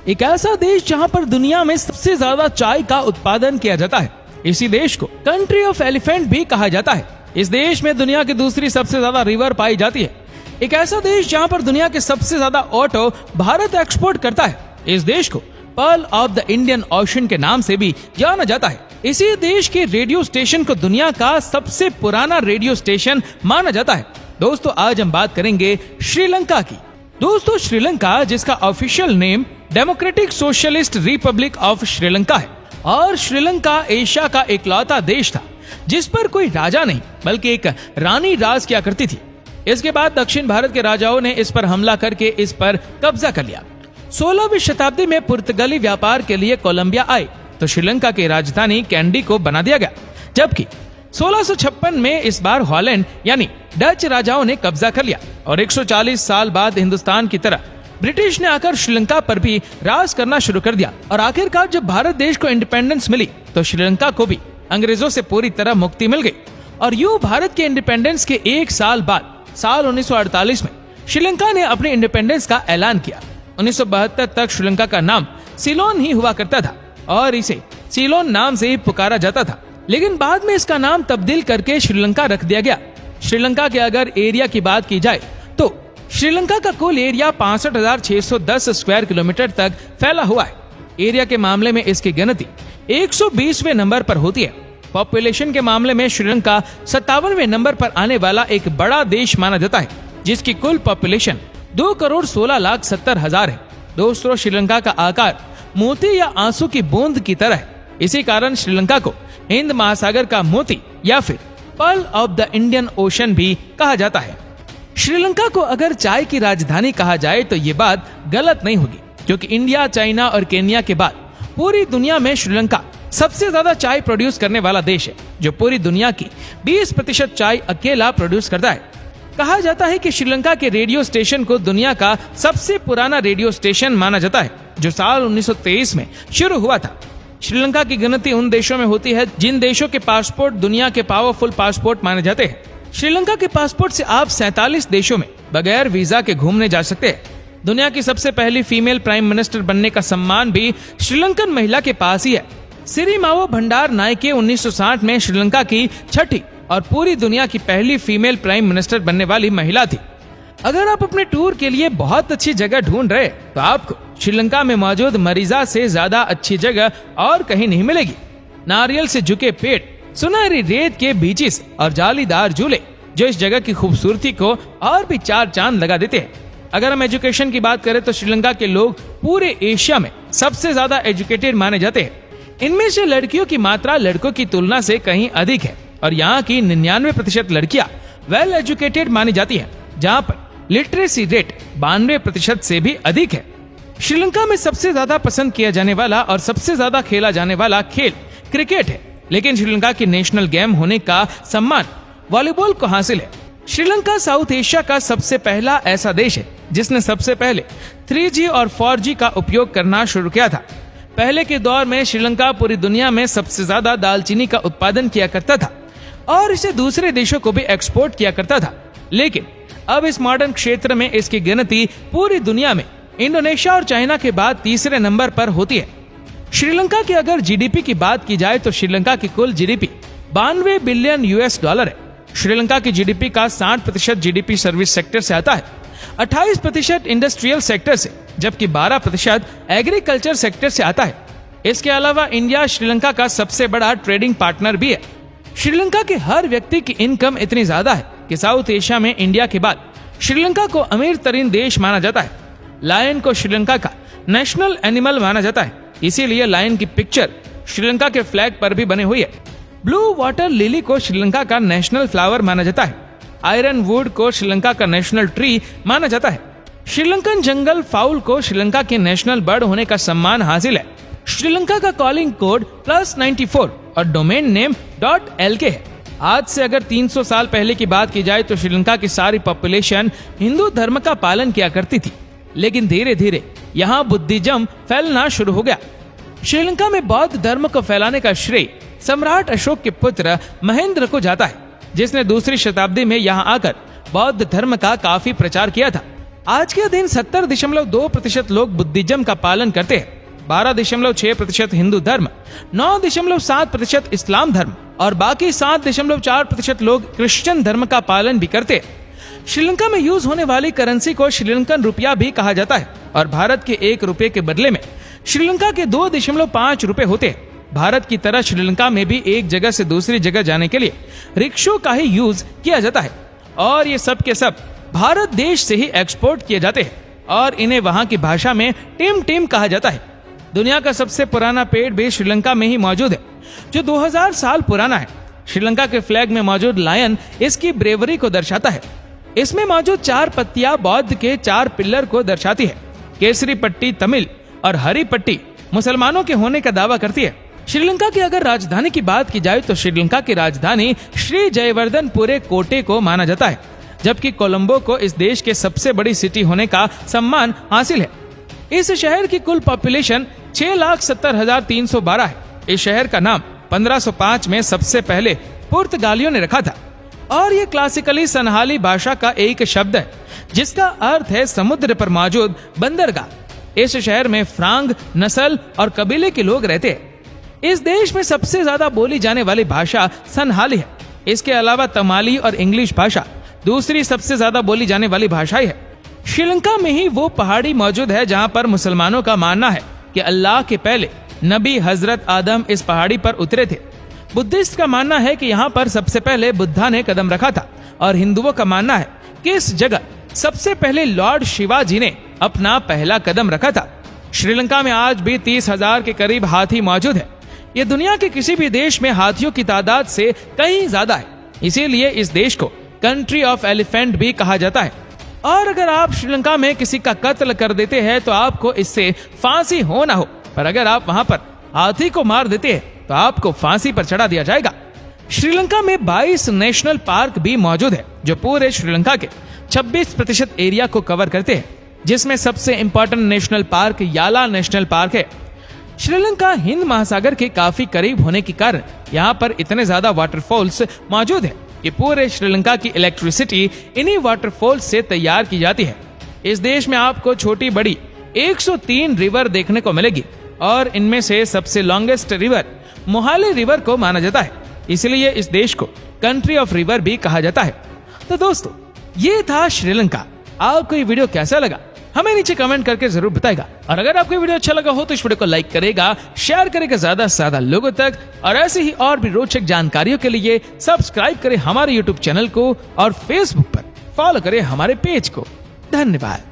एक ऐसा देश जहां पर दुनिया में सबसे ज्यादा चाय का उत्पादन किया जाता है। इसी देश को कंट्री ऑफ एलिफेंट भी कहा जाता है। इस देश में दुनिया की दूसरी सबसे ज्यादा रिवर पाई जाती है। एक ऐसा देश जहां पर दुनिया के सबसे ज्यादा ऑटो भारत एक्सपोर्ट करता है। इस देश को pearl of the Indian ocean के नाम से भी जाना जाता है। इसी देश के रेडियो स्टेशन को दुनिया का सबसे पुराना रेडियो स्टेशन माना जाता है। दोस्तों, आज हम बात करेंगे श्रीलंका की। दोस्तों, श्रीलंका जिसका official name democratic socialist Republic of Sri Lanka है और श्रीलंका एशिया का इकलौता देश था जिस पर कोई राजा नहीं बल्कि एक रानी राज किया करती थी। इसके बाद दक्षिण भारत के राजाओं ने इस पर हमला करके इस पर कब्जा कर लिया। 16वीं शताब्दी में पुर्तगाली व्यापार के लिए कोलंबिया आए तो श्रीलंका की राजधानी कैंडी को बना दिया गया, जबकि 1656 में इस बार हॉलैंड यानी डच राजाओं ने कब्जा कर लिया और 140 साल बाद हिंदुस्तान की तरह ब्रिटिश ने आकर श्रीलंका पर भी राज करना शुरू कर दिया। और आखिरकार जब भारत देश को इंडिपेंडेंस मिली तो श्रीलंका को भी अंग्रेजों से पूरी तरह मुक्ति मिल गई। और यूं भारत के इंडिपेंडेंस के एक साल बाद साल 1948 में श्रीलंका ने अपने इंडिपेंडेंस का ऐलान किया। 1972 तक श्रीलंका का नाम सिलोन ही हुआ करता था और इसे सिलोन नाम से ही पुकारा जाता था, लेकिन बाद में इसका नाम तब्दील करके श्रीलंका रख दिया गया। श्रीलंका के अगर एरिया की बात की जाए तो श्रीलंका का कुल एरिया 65,610 स्क्वायर किलोमीटर तक फैला हुआ है। एरिया के मामले में इसकी गिनती 120वें नंबर पर होती है। पॉपुलेशन के मामले में श्रीलंका 57वें नंबर पर आने वाला एक बड़ा देश माना जाता है, जिसकी कुल पॉपुलेशन 2,16,70,000 है। दोस्तों, श्रीलंका का आकार मोती या आंसू की बूंद की तरह है। इसी कारण श्रीलंका को हिंद महासागर का मोती या फिर pearl of the Indian ocean भी कहा जाता है। श्रीलंका को अगर चाय की राजधानी कहा जाए तो ये बात गलत नहीं होगी, क्योंकि इंडिया, चाइना और केन्या के बाद पूरी दुनिया में श्रीलंका सबसे ज्यादा चाय प्रोड्यूस करने वाला देश है, जो पूरी दुनिया की 20% चाय अकेला प्रोड्यूस करता है। कहा जाता है कि श्रीलंका के रेडियो स्टेशन को दुनिया का सबसे पुराना रेडियो स्टेशन माना जाता है, जो साल 1923 में शुरू हुआ था। श्रीलंका की गिनती उन देशों में होती है जिन देशों के पासपोर्ट दुनिया के पावरफुल पासपोर्ट माने जाते हैं। श्रीलंका के पासपोर्ट से आप 47 देशों में बगैर वीजा के घूमने जा सकते हैं। दुनिया की सबसे पहली फीमेल प्राइम मिनिस्टर बनने का सम्मान भी श्रीलंकन महिला के पास ही है। सिरिमावो भंडार नायके 1960 में श्रीलंका की छठी और पूरी दुनिया की पहली फीमेल प्राइम मिनिस्टर बनने वाली महिला थी। अगर आप अपने टूर के लिए बहुत अच्छी जगह ढूंढ रहे तो आपको श्रीलंका में मौजूद मरीजा से ज्यादा अच्छी जगह और कहीं नहीं मिलेगी। नारियल से झुके पेड़, सुनहरी रेत के बीचेस और जालीदार झूले जो इस जगह की खूबसूरती को और भी चार चांद लगा देते हैं। अगर हम एजुकेशन की बात करें तो श्रीलंका के लोग पूरे एशिया में सबसे ज्यादा एजुकेटेड माने जाते हैं। इनमें से लड़कियों की मात्रा लड़कों की तुलना से कहीं अधिक है और यहाँ की 99% लड़कियां वेल एजुकेटेड मानी जाती है, जहाँ पर लिटरेसी रेट 92% से भी अधिक है। श्रीलंका में सबसे ज्यादा पसंद किया जाने वाला और सबसे ज्यादा खेला जाने वाला खेल क्रिकेट है, लेकिन श्रीलंका की नेशनल गेम होने का सम्मान वॉलीबॉल को हासिल है। श्रीलंका साउथ एशिया का सबसे पहला ऐसा देश है जिसने सबसे पहले 3G और 4G का उपयोग करना शुरू किया था। पहले के दौर में श्रीलंका पूरी दुनिया में सबसे ज्यादा दालचीनी का उत्पादन किया करता था और इसे दूसरे देशों को भी एक्सपोर्ट किया करता था, लेकिन अब इस मॉडर्न क्षेत्र में इसकी गिनती पूरी दुनिया में इंडोनेशिया और चाइना के बाद तीसरे नंबर पर होती है। श्रीलंका की अगर जीडीपी की बात की जाए तो श्रीलंका की कुल जीडीपी 92 बिलियन US डॉलर है। श्रीलंका की जीडीपी का 60% जीडीपी सर्विस सेक्टर से आता है, 28% इंडस्ट्रियल सेक्टर से, जबकि 12% एग्रीकल्चर सेक्टर से आता है। इसके अलावा इंडिया श्रीलंका का सबसे बड़ा ट्रेडिंग पार्टनर भी है। श्रीलंका के हर व्यक्ति की इनकम इतनी ज्यादा है कि साउथ एशिया में इंडिया के बाद श्रीलंका को अमीर तरीन देश माना जाता है। लायन को श्रीलंका का नेशनल एनिमल माना जाता है, इसीलिए लायन की पिक्चर श्रीलंका के फ्लैग पर भी बनी हुई है। ब्लू वाटर लिली को श्रीलंका का नेशनल फ्लावर माना जाता है। आयरन वुड को श्रीलंका का नेशनल ट्री माना जाता है। श्रीलंकन जंगल फाउल को श्रीलंका के नेशनल बर्ड होने का सम्मान हासिल है। श्रीलंका का कॉलिंग कोड +94 और डोमेन नेम .lk है। आज से अगर 300 साल पहले की बात की जाए तो श्रीलंका की सारी पॉपुलेशन हिंदू धर्म का पालन किया करती थी, लेकिन धीरे धीरे यहाँ बुद्धिज्म फैलना शुरू हो गया। श्रीलंका में बौद्ध धर्म को फैलाने का श्रेय सम्राट अशोक के पुत्र महेंद्र को जाता है, जिसने दूसरी शताब्दी में यहाँ आकर बौद्ध धर्म का काफी प्रचार किया था। आज के दिन 70.2% लोग बुद्धिज्म का पालन करते हैं, 12.6% हिंदू धर्म, 9.7% इस्लाम धर्म और बाकी 7.4% लोग क्रिश्चियन धर्म का पालन भी करते हैं। श्रीलंका में यूज होने वाली करेंसी को श्रीलंकन रुपया भी कहा जाता है और भारत के 1 रुपये के बदले में श्रीलंका के 2.5 रुपए होते हैं। भारत की तरह श्रीलंका में भी एक जगह से दूसरी जगह जाने के लिए रिक्शों का ही यूज किया जाता है और ये सब के सब भारत देश से ही एक्सपोर्ट किए जाते हैं और इन्हें वहां की भाषा में टिम टिम कहा जाता है। दुनिया का सबसे पुराना पेड़ भी श्रीलंका में ही मौजूद है, जो 2000 साल पुराना है। श्रीलंका के फ्लैग में मौजूद लायन इसकी ब्रेवरी को दर्शाता है। इसमें मौजूद 4 पत्तियां बौद्ध के 4 पिल्लर को दर्शाती है। केसरी पट्टी तमिल और हरी पट्टी मुसलमानों के होने का दावा करती है। श्रीलंका की अगर राजधानी की बात की जाए तो श्रीलंका की राजधानी श्री जयवर्धनपुरे कोटे को माना जाता है, जबकि कोलंबो को इस देश के सबसे बड़ी सिटी होने का सम्मान हासिल है। इस शहर की कुल पॉपुलेशन 6,70,312 है। इस शहर का नाम 1505 में सबसे पहले पुर्तगालियों ने रखा था और ये क्लासिकली सनहाली भाषा का एक शब्द है जिसका अर्थ है समुद्र पर मौजूद बंदरगाह। इस शहर में फ्रांग नस्ल और कबीले के लोग रहते हैं। इस देश में सबसे ज्यादा बोली जाने वाली भाषा सनहाली है। इसके अलावा तमाली और इंग्लिश भाषा दूसरी सबसे ज्यादा बोली जाने वाली भाषाएं है। श्रीलंका में ही वो पहाड़ी मौजूद है जहां पर मुसलमानों का मानना है कि अल्लाह के पहले नबी हजरत आदम इस पहाड़ी पर उतरे थे। बुद्धिस्ट का मानना है कि यहाँ पर सबसे पहले बुद्धा ने कदम रखा था और हिंदुओं का मानना है कि इस जगह सबसे पहले लॉर्ड शिवाजी ने अपना पहला कदम रखा था। श्रीलंका में आज भी 30,000 के करीब हाथी मौजूद है। ये दुनिया के किसी भी देश में हाथियों की तादाद से कहीं ज्यादा है, इसीलिए इस देश को कंट्री ऑफ एलिफेंट भी कहा जाता है। और अगर आप श्रीलंका में किसी का कत्ल कर देते हैं तो आपको इससे फांसी हो ना हो, पर अगर आप वहां पर हाथी को मार देते हैं तो आपको फांसी पर चढ़ा दिया जाएगा। श्रीलंका में 22 नेशनल पार्क भी मौजूद है जो पूरे श्रीलंका के 26% एरिया को कवर करते हैं, जिसमें सबसे इंपॉर्टेंट नेशनल पार्क याला नेशनल पार्क है। श्रीलंका हिंद महासागर के काफी करीब होने के कारण यहाँ पर इतने ज्यादा वाटरफॉल्स मौजूद है कि पूरे श्रीलंका की इलेक्ट्रिसिटी इन्हीं वाटरफॉल्स से तैयार की जाती है। इस देश में आपको छोटी बड़ी 103 रिवर देखने को मिलेगी और इनमें से सबसे लॉन्गेस्ट रिवर मोहाली रिवर को माना जाता है, इसलिए इस देश को कंट्री ऑफ रिवर भी कहा जाता है। तो दोस्तों, ये था श्रीलंका। आपको ये वीडियो कैसा लगा हमें नीचे कमेंट करके जरूर बताएगा और अगर आपको वीडियो अच्छा लगा हो तो इस वीडियो को लाइक करेगा, शेयर करेगा ज्यादा से ज्यादा लोगों तक और ऐसे ही और भी रोचक जानकारियों के लिए सब्सक्राइब करें हमारे यूट्यूब चैनल को और फेसबुक पर फॉलो करें हमारे पेज को। धन्यवाद।